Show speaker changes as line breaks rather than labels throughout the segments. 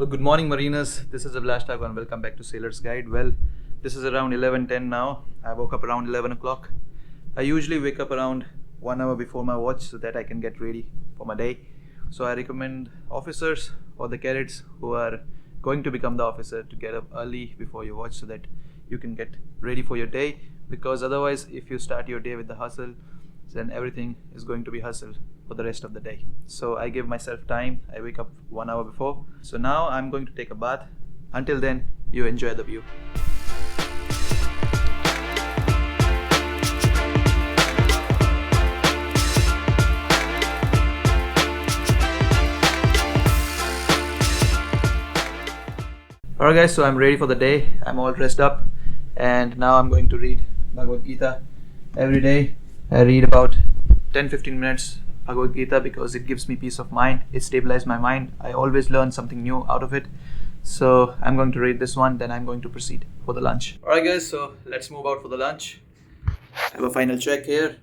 So good morning, mariners. This is Abhilash Thakur and welcome back to Sailor's Guide. Well, this is around 11:10 now. I woke up around 11 o'clock. I usually wake up around 1 hour before my watch so that I can get ready for my day. So I recommend officers or the cadets who are going to become the officer to get up early before your watch so that you can get ready for your day, because otherwise if you start your day with the hustle, then everything is going to be hustle for the rest of the day. So I give myself time. I wake up 1 hour before. So now I'm going to take a bath. Until then, you enjoy the view. Alright guys, so I'm ready for the day. I'm all dressed up and now I'm going to read Bhagavad Gita every day. I read about 10-15 minutes Bhagavad Gita because it gives me peace of mind. It stabilizes my mind. I always learn something new out of it. So I'm going to read this one, then I'm going to proceed for the lunch. Alright guys, so let's move out for the lunch. I have a final check here.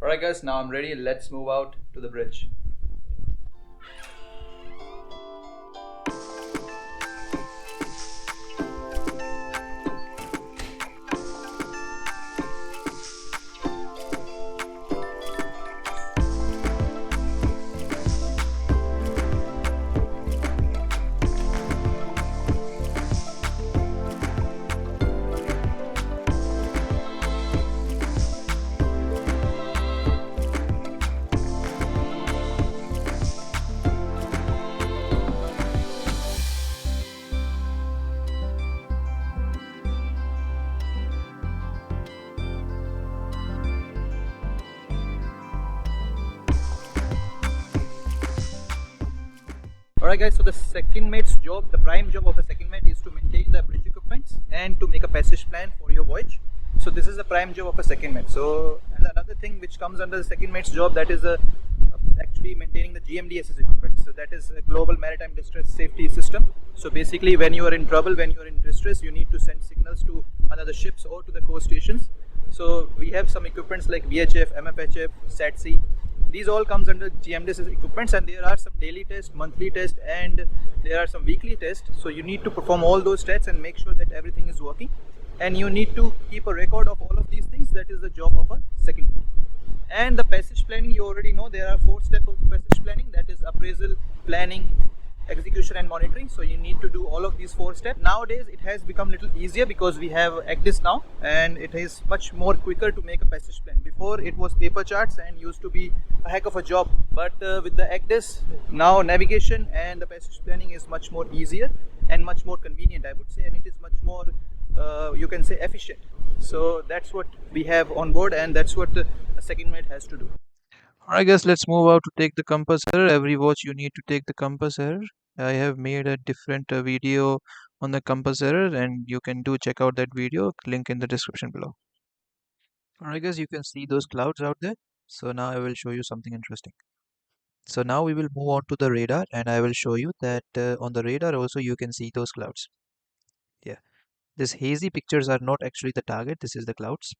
Alright guys, now I'm ready. Let's move out to the bridge. Alright guys, so the second mate's job, the prime job of a second mate is to maintain the bridge equipments and to make a passage plan for your voyage. So this is the prime job of a second mate. So and another thing which comes under the second mate's job, that is actually maintaining the GMDSS equipment. So that is a Global Maritime Distress Safety System. So basically when you are in trouble, when you are in distress, you need to send signals to another ships or to the coast stations. So we have some equipments like VHF, MFHF, SATC. These all comes under GMDSS equipments, and there are some daily tests, monthly tests, and there are some weekly tests. So you need to perform all those tests and make sure that everything is working. And you need to keep a record of all of these things. That is the job of a second mate. And the passage planning, you already know there are 4 steps of passage planning. That is appraisal, planning, execution and monitoring. So you need to do all of these 4 steps. Nowadays it has become a little easier because we have ACDIS now, and it is much more quicker to make a passage plan. Before it was paper charts and used to be a heck of a job, but with the ACDIS now navigation and the passage planning is much more easier and much more convenient, I would say, and it is much more you can say efficient. So that's what we have on board, and that's what a second mate has to do.
Alright guys, let's move out to take the compass error. Every watch you need to take the compass error. I have made a different video on the compass error, and you can do check out that video, link in the description below. Alright guys, you can see those clouds out there. So now I will show you something interesting. So now we will move on to the radar, and I will show you that on the radar also you can see those clouds. Yeah, these hazy pictures are not actually the target, this is the clouds.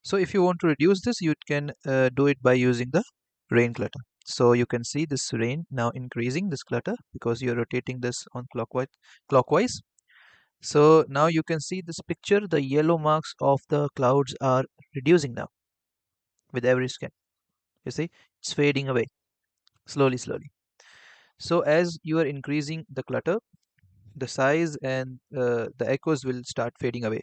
So if you want to reduce this, you can do it by using the rain clutter. So you can see this rain now increasing, this clutter, because you're rotating this on clockwise. So now you can see this picture, the yellow marks of the clouds are reducing now with every scan. You see, it's fading away slowly. So as you are increasing the clutter, the size and the echoes will start fading away.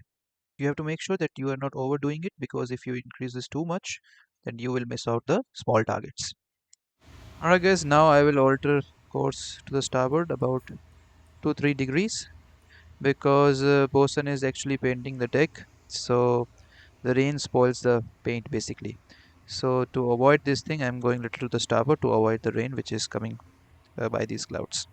You have to make sure that you are not overdoing it, because if you increase this too much, then you will miss out the small targets. Alright guys, now I will alter course to the starboard about 2-3 degrees, because bosun is actually painting the deck, so the rain spoils the paint basically. So to avoid this thing, I'm going little to the starboard to avoid the rain which is coming by these clouds.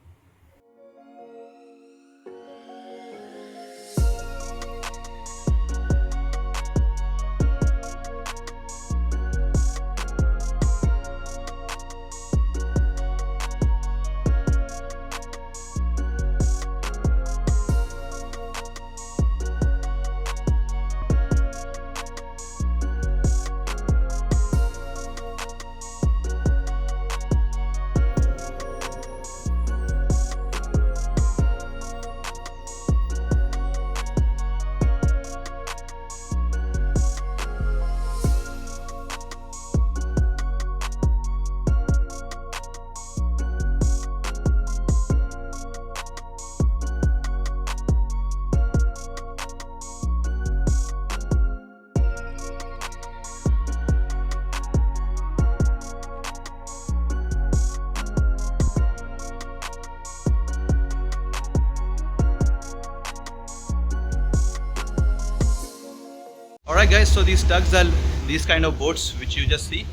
Alright guys, so these tugs are these kind of boats which you just see.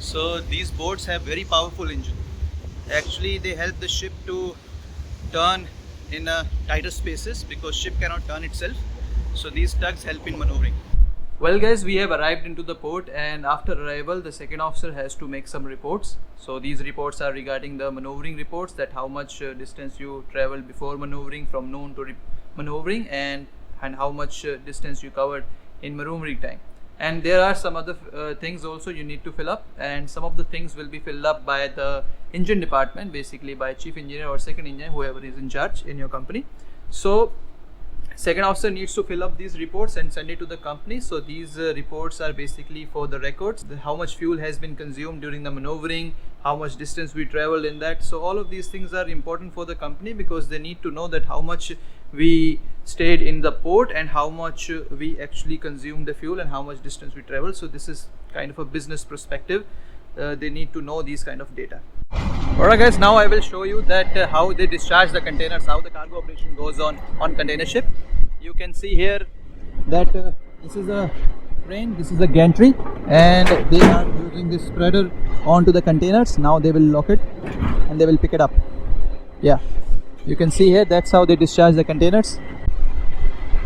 So these boats have very powerful engine. Actually they help the ship to turn in tighter spaces because ship cannot turn itself. So these tugs help in maneuvering. Well guys, we have arrived into the port, and after arrival the second officer has to make some reports. So these reports are regarding the maneuvering reports, that how much distance you traveled before maneuvering from noon to maneuvering, and how much distance you covered in maneuvering time. And there are some other things also you need to fill up, and some of the things will be filled up by the engine department, basically by chief engineer or second engineer, whoever is in charge in your company. So second officer needs to fill up these reports and send it to the company. So these reports are basically for the records, how much fuel has been consumed during the maneuvering, how much distance we traveled in that. So all of these things are important for the company because they need to know that how much we stayed in the port and how much we actually consumed the fuel and how much distance we traveled. So this is kind of a business perspective. They need to know these kind of data. Alright guys, now I will show you that how they discharge the containers, how the cargo operation goes on container ship. You can see here that this is a crane, this is a gantry, and they are using this spreader onto the containers. Now they will lock it and they will pick it up. Yeah, you can see here that's how they discharge the containers.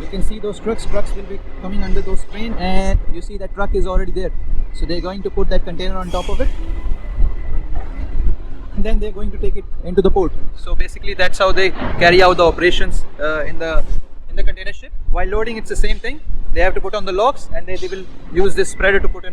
You can see those trucks will be coming under those crane, and you see that truck is already there. So they're going to put that container on top of it, and then they're going to take it into the port. So basically that's how they carry out the operations in the container ship. While loading, it's the same thing. They have to put on the locks, and they will use this spreader to put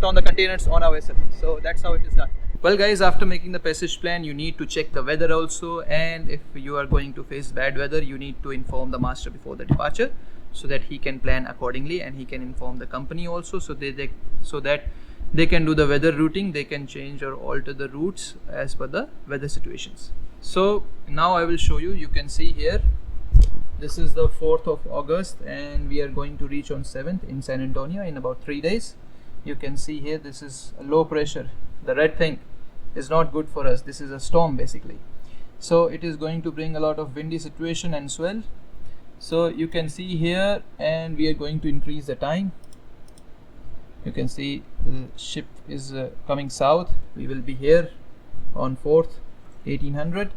on the containers on our vessel. So that's how it is done. Well guys, after making the passage plan, you need to check the weather also, and if you are going to face bad weather, you need to inform the master before the departure so that he can plan accordingly, and he can inform the company also so that they can do the weather routing. They can change or alter the routes as per the weather situations. So now I will show you. You can see here, this is the 4th of August, and we are going to reach on 7th in San Antonio in about 3 days. You can see here, this is a low pressure. The red thing is not good for us. This is a storm basically. So it is going to bring a lot of windy situation and swell. So you can see here, and we are going to increase the time. You can see the ship is coming south. We will be here on 4th 1800,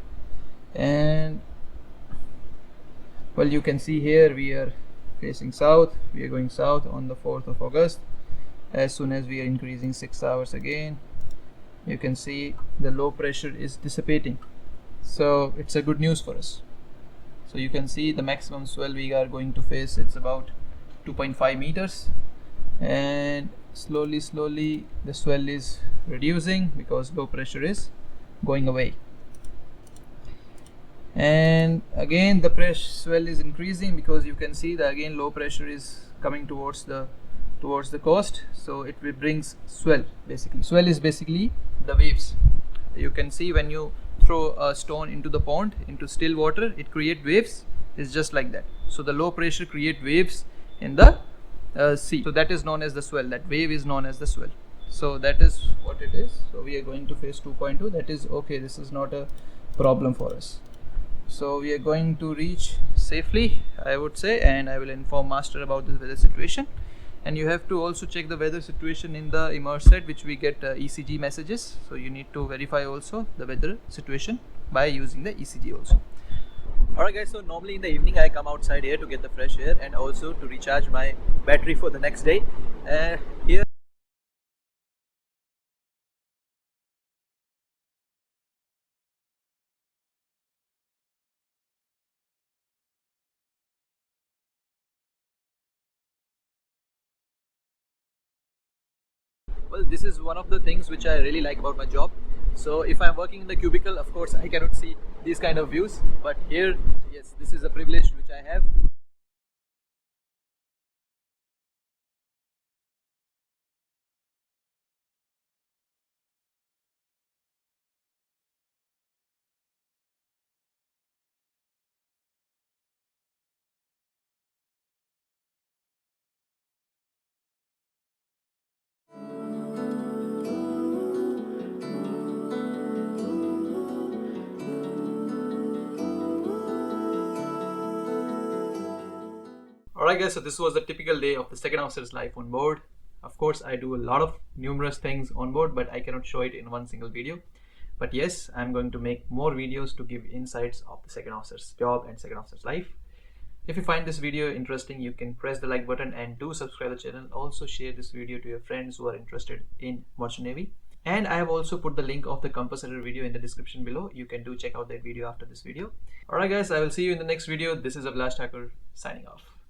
and well, you can see here we are facing south. We are going south on the 4th of August. As soon as we are increasing 6 hours again, you can see the low pressure is dissipating. So it's a good news for us. So you can see the maximum swell we are going to face, it's about 2.5 meters, and slowly the swell is reducing because low pressure is going away. And again the pressure swell is increasing because you can see that again low pressure is coming towards the coast. So it brings swell. Basically swell is basically the waves. You can see when you throw a stone into the pond, into still water, it creates waves. It's just like that. So the low pressure create waves in the sea. So that is known as the swell. That wave is known as the swell. So that is what it is. So we are going to face 2.2. That is okay. This is not a problem for us. So we are going to reach safely, I would say, and I will inform master about the weather situation. And you have to also check the weather situation in the immerse set, which we get ECG messages. So you need to verify also the weather situation by using the ECG also. Alright guys, so normally in the evening I come outside here to get the fresh air and also to recharge my battery for the next day. Here well, this is one of the things which I really like about my job. So if I'm working in the cubicle, of course I cannot see these kind of views, but here, yes, this is a privilege which I have. Alright guys, so this was the typical day of the second officer's life on board. Of course, I do a lot of numerous things on board, but I cannot show it in one single video. But yes, I'm going to make more videos to give insights of the second officer's job and second officer's life. If you find this video interesting, you can press the like button and do subscribe to the channel. Also share this video to your friends who are interested in Merchant Navy. And I have also put the link of the compass error video in the description below. You can do check out that video after this video. Alright guys, I will see you in the next video. This is Abhilash Thakur signing off.